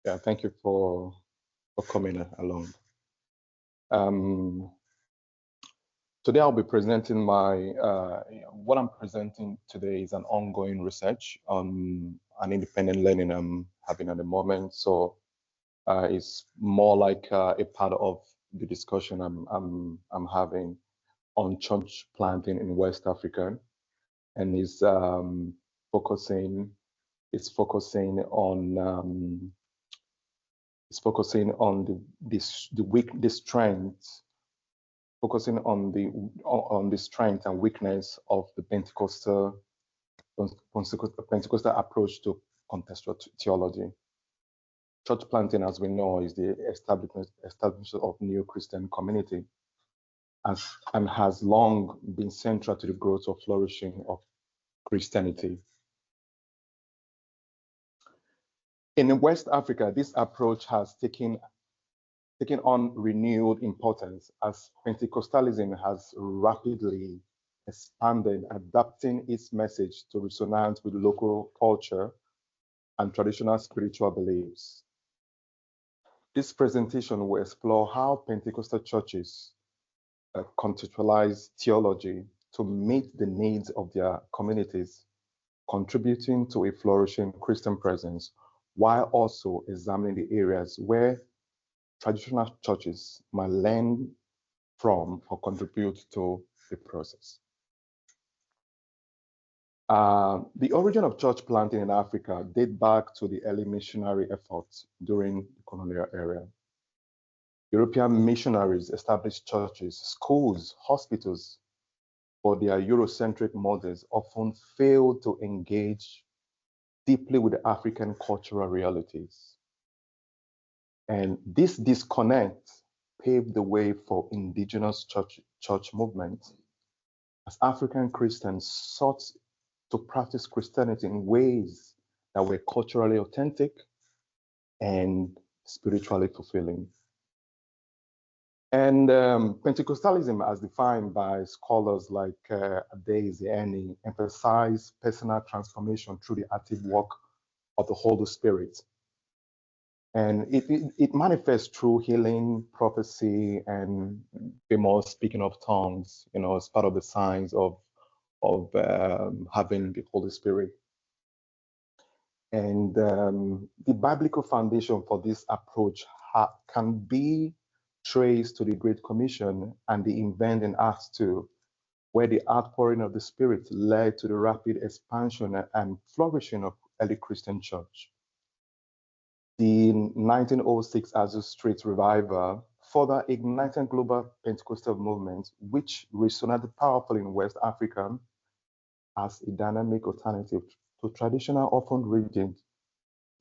Yeah, thank you for coming along. Um, Today I'll be presenting what I'm presenting today is an ongoing research on an independent learning I'm having at the moment. So it's more like a part of the discussion I'm having on church planting in West Africa, and focusing focusing on the strength, focusing on the strength and weakness of the Pentecostal approach to contextual theology. Church planting, as we know, is the establishment of new Christian community, and has long been central to the growth or flourishing of Christianity. In West Africa, this approach has taken on renewed importance as Pentecostalism has rapidly expanded, adapting its message to resonate with local culture and traditional spiritual beliefs. This presentation will explore how Pentecostal churches contextualize theology to meet the needs of their communities, contributing to a flourishing Christian presence, while also examining the areas where traditional churches might learn from or contribute to the process. The origin of church planting in Africa date back to the early missionary efforts during the colonial era. European missionaries established churches, schools, hospitals, but their Eurocentric models often failed to engage deeply with the African cultural realities. And this disconnect paved the way for indigenous church movements as African Christians sought to practice Christianity in ways that were culturally authentic and spiritually fulfilling. And Pentecostalism, as defined by scholars like Adaeze Eni, emphasized personal transformation through the active work of the Holy Spirit. And it manifests through healing, prophecy, and famous speaking of tongues, as part of the signs of having the Holy Spirit. And the biblical foundation for this approach can be traced to the Great Commission and the event in Acts 2, where the outpouring of the Spirit led to the rapid expansion and flourishing of early Christian church. The 1906 Azusa Street Revival further ignited global Pentecostal movement, which resonated powerfully in West Africa as a dynamic alternative to traditional, often rigid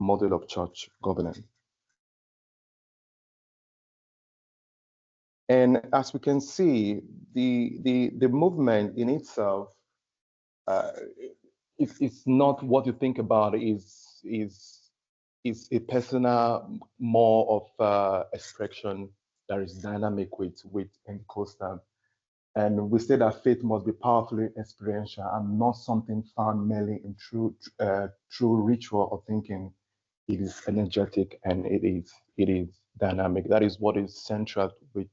model of church governance. And as we can see, the movement in itself, it's not what you think about is a personal, more of expression that is dynamic with Pentecostal. And we say that faith must be powerfully experiential and not something found merely in true ritual or thinking. It is energetic and it is dynamic. That is what is central with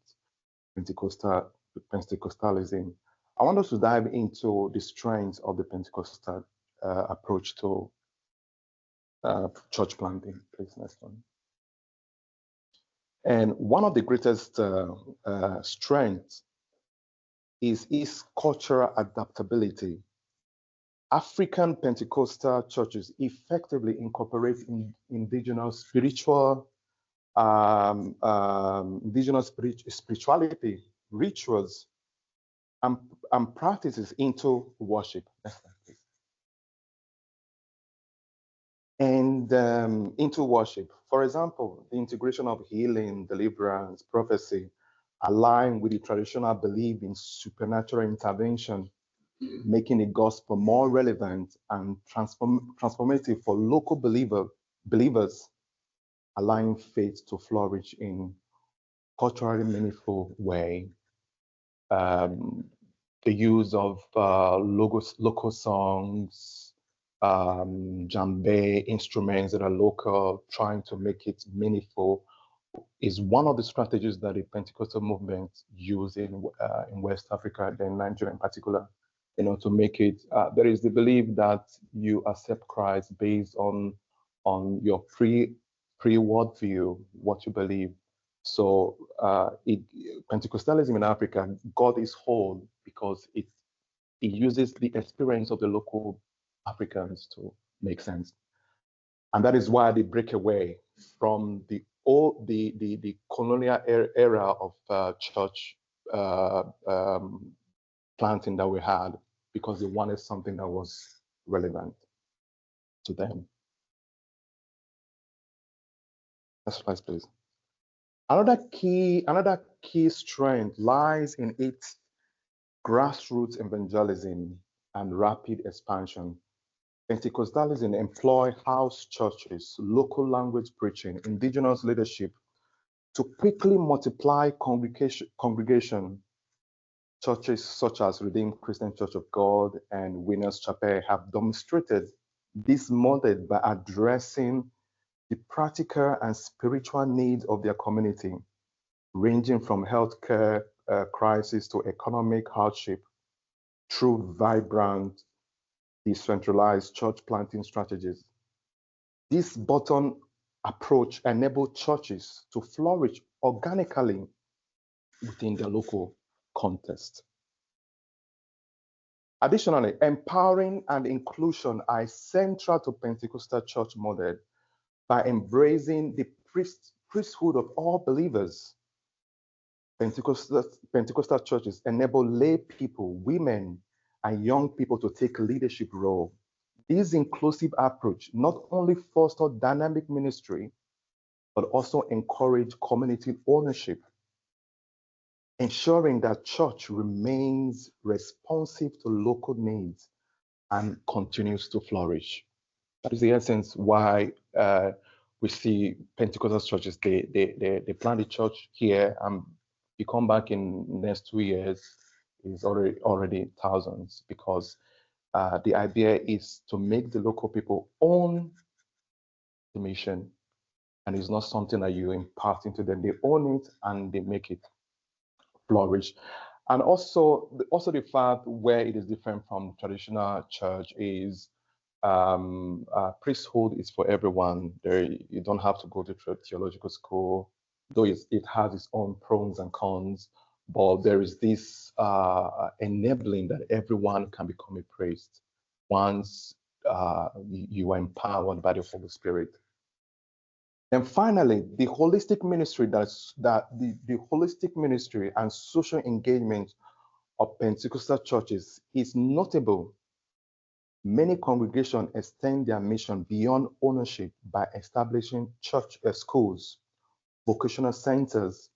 Pentecostalism. I want us to dive into the strengths of the Pentecostal approach to church planting. Please, next one. And one of the greatest strengths is its cultural adaptability. African Pentecostal churches effectively incorporate indigenous spirituality, rituals, and practices into worship. Next slide, please. And into worship. For example, the integration of healing, deliverance, prophecy, align with the traditional belief in supernatural intervention, making the gospel more relevant and transformative for local believers, allowing faith to flourish in culturally meaningful way. The use of local songs, djembe instruments that are local, trying to make it meaningful, is one of the strategies that the Pentecostal movement use in West Africa, then Nigeria in particular, to make it. There is the belief that you accept Christ based on your pre-worldview, what you believe. So Pentecostalism in Africa, God is whole because it uses the experience of the local Africans to make sense. And that is why they break away from the colonial era of church planting that we had, because they wanted something that was relevant to them. Next slide, please. Another key strength lies in its grassroots evangelism and rapid expansion. Pentecostalism employ house churches, local language preaching, indigenous leadership to quickly multiply congregation. Churches such as Redeemed Christian Church of God and Winners Chapel have demonstrated this model by addressing the practical and spiritual needs of their community, ranging from healthcare crisis to economic hardship, through vibrant, decentralized church planting strategies. This bottom approach enabled churches to flourish organically within the local context. Additionally, empowering and inclusion are central to Pentecostal church model by embracing the priesthood of all believers. Pentecostal churches enable lay people, women, and young people to take leadership role. This inclusive approach not only fosters dynamic ministry, but also encourage community ownership, ensuring that church remains responsive to local needs and continues to flourish. That is the essence why we see Pentecostal churches, they plant a church here, and you come back in the next 2 years, is already thousands, because the idea is to make the local people own the mission, and it's not something that you impart into them. They own it and they make it flourish. And also the fact where it is different from traditional church is priesthood is for everyone. You don't have to go to theological school, though it has its own pros and cons, but there is this enabling that everyone can become a priest once you are empowered by the Holy Spirit. And finally, the holistic ministry the holistic ministry and social engagement of Pentecostal churches is notable. Many congregations extend their mission beyond ownership by establishing church schools, vocational centers,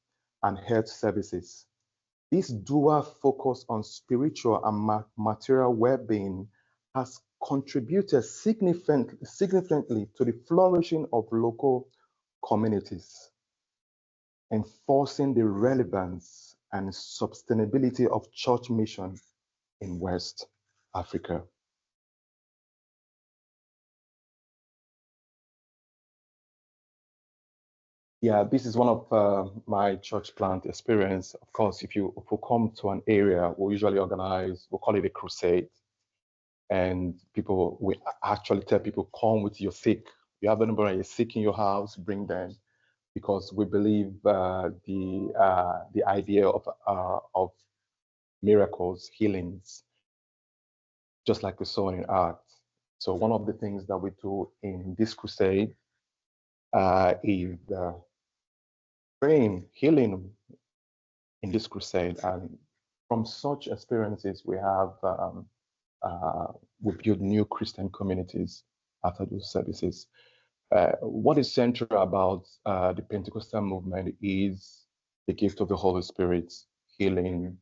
and health services. This dual focus on spiritual and material well-being has contributed significantly to the flourishing of local communities, enforcing the relevance and sustainability of church mission in West Africa. Yeah, this is one of my church plant experience. Of course, if we come to an area, we'll usually organize, we'll call it a crusade. And we actually tell people, come with your sick. You have anybody sick in your house, bring them, because we believe the idea of miracles, healings, just like we saw in Acts. So one of the things that we do in this crusade is praying, healing in this crusade. And from such experiences, we build new Christian communities after those services. What is central about the Pentecostal movement is the gift of the Holy Spirit, healing,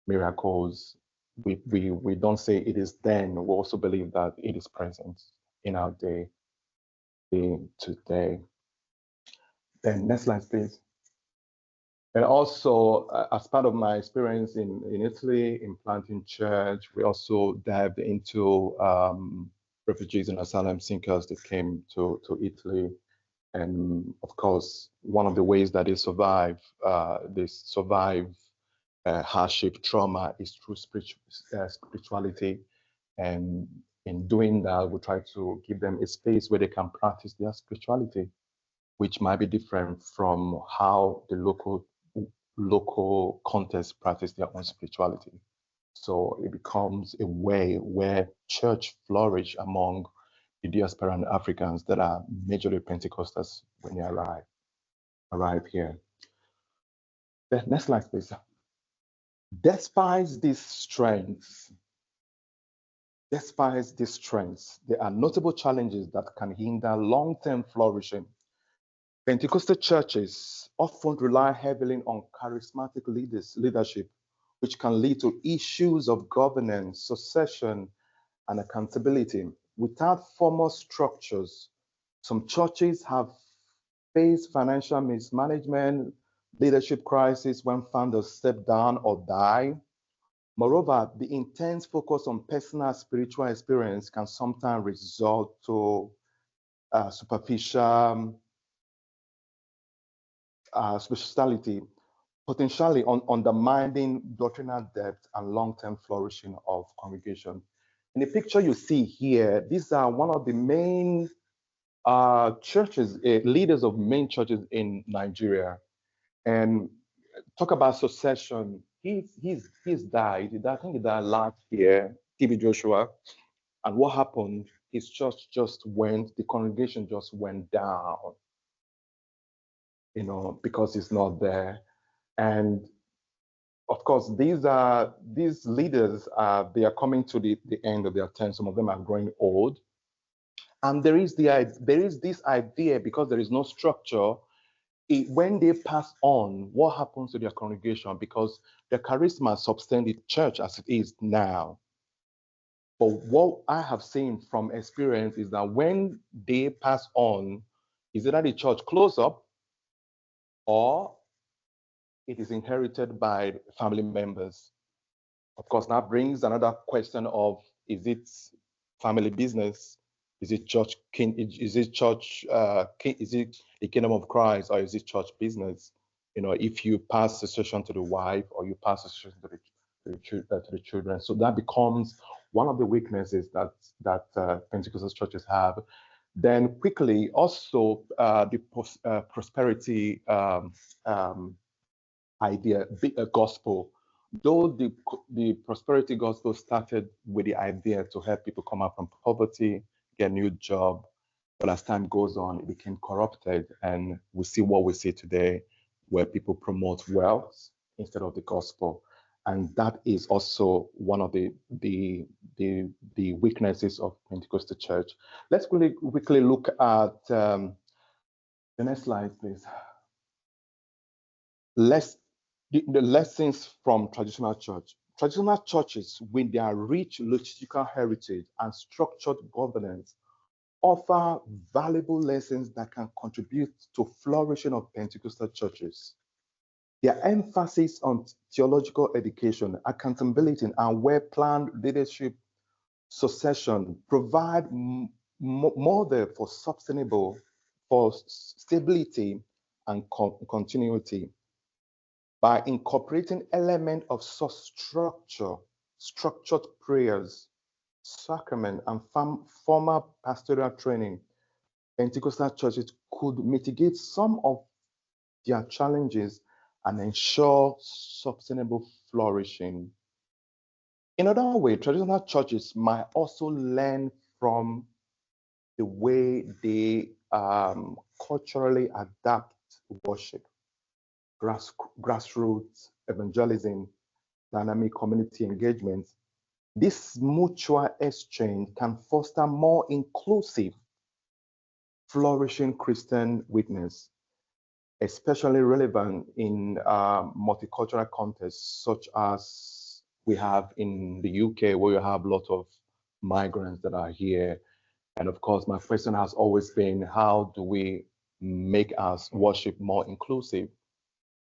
miracles. We don't say it is then, we also believe that it is present in our day today. Then next slide, please. And also, as part of my experience in Italy, in planting church, we also dived into refugees and asylum seekers that came to Italy. And of course, one of the ways that they survive hardship, trauma is through spirituality. And in doing that, we try to give them a space where they can practice their spirituality, which might be different from how the local context practice their own spirituality. So it becomes a way where church flourish among the diasporan Africans that are majorly Pentecostals when they arrive here. The next slide, please. Despite these strengths, there are notable challenges that can hinder long-term flourishing. Pentecostal churches often rely heavily on charismatic leadership, which can lead to issues of governance, succession, and accountability. Without formal structures, some churches have faced financial mismanagement, leadership crisis when founders step down or die. Moreover, the intense focus on personal spiritual experience can sometimes result to superficial spirituality, potentially undermining doctrinal depth and long-term flourishing of congregation. In the picture you see here, these are one of the main churches, leaders of main churches in Nigeria. And talk about succession. He's died. I think he died last year, TB Joshua. And what happened? His church the congregation just went down, because he's not there. And of course, these leaders, they are coming to the end of their term. Some of them are growing old. And there is this idea, because there is no structure, when they pass on, what happens to their congregation? Because the charisma sustains the church as it is now. But what I have seen from experience is that when they pass on, is either the church close up or it is inherited by family members. Of course, that brings another question of, is it family business? Is it church? Is it church? Is it the kingdom of Christ, or is it church business? If you pass succession to the wife, or you pass succession to the children, so that becomes one of the weaknesses that Pentecostal churches have. Then quickly, also the prosperity idea, gospel. Though the prosperity gospel started with the idea to help people come out from poverty, get a new job, but as time goes on, it became corrupted, and we see what we see today, where people promote wealth instead of the gospel, and that is also one of the weaknesses of Pentecostal church. Let's quickly look at the next slide, please. The lessons from traditional church. Traditional churches, with their rich liturgical heritage and structured governance, offer valuable lessons that can contribute to flourishing of Pentecostal churches. Their emphasis on theological education, accountability, and well-planned leadership succession provide model for stability and continuity. By incorporating elements of such structured prayers, sacrament, and formal pastoral training, Pentecostal churches could mitigate some of their challenges and ensure sustainable flourishing. In other words, traditional churches might also learn from the way they culturally adapt worship, grassroots evangelism, dynamic community engagement. This mutual exchange can foster more inclusive, flourishing Christian witness, especially relevant in multicultural contexts, such as we have in the UK, where you have a lot of migrants that are here. And of course, my question has always been, how do we make our worship more inclusive?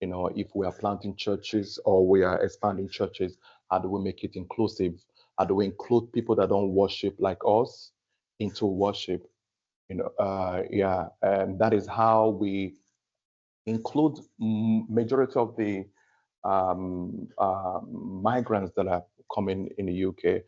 If we are planting churches or we are expanding churches, how do we make it inclusive? How do we include people that don't worship like us? into worship. Yeah, and that is how we include majority of the migrants that are coming in the UK.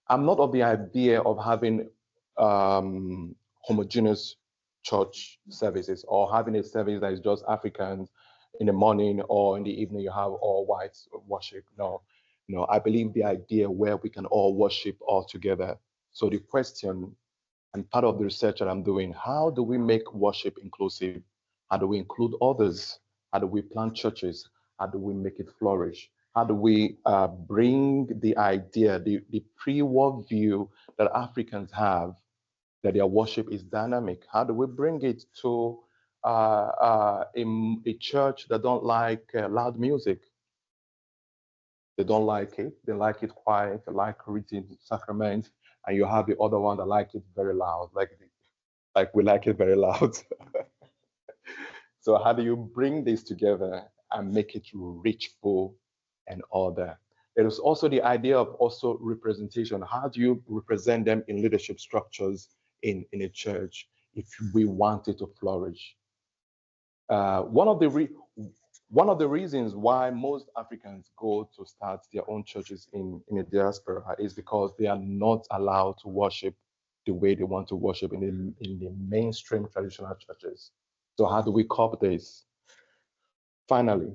I'm not of the idea of having homogeneous church services or having a service that is just Africans in the morning or in the evening you have all whites worship. No, no, I believe the idea where we can all worship all together. So the question and part of the research that I'm doing, how do we make worship inclusive? How do we include others? How do we plant churches? How do we make it flourish? How do we bring the idea, the pre-war view that Africans have that their worship is dynamic? How do we bring it to a church that don't like loud music? They don't like it. They like it quiet. They like reading sacrament. And you have the other one that like it very loud, like we like it very loud. So how do you bring this together and make it rich, full, and order? There is also the idea of also representation. How do you represent them in leadership structures in a church if we want it to flourish? One of the reasons why most Africans go to start their own churches in a diaspora is because they are not allowed to worship the way they want to worship in the mainstream traditional churches. So how do we cope this? Finally,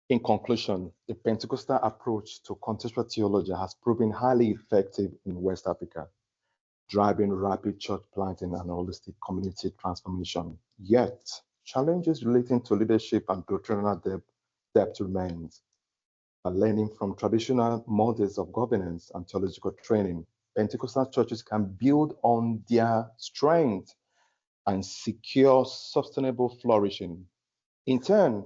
in conclusion, the Pentecostal approach to contextual theology has proven highly effective in West Africa, driving rapid church planting and holistic community transformation. Yet, challenges relating to leadership and doctrinal depth remains. By learning from traditional models of governance and theological training, Pentecostal churches can build on their strength and secure sustainable flourishing. In turn,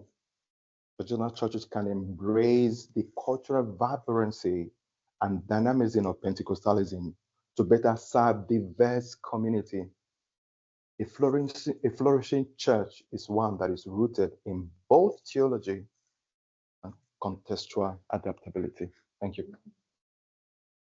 regional churches can embrace the cultural vibrancy and dynamism of Pentecostalism to better serve diverse community. A flourishing church is one that is rooted in both theology and contextual adaptability. Thank you.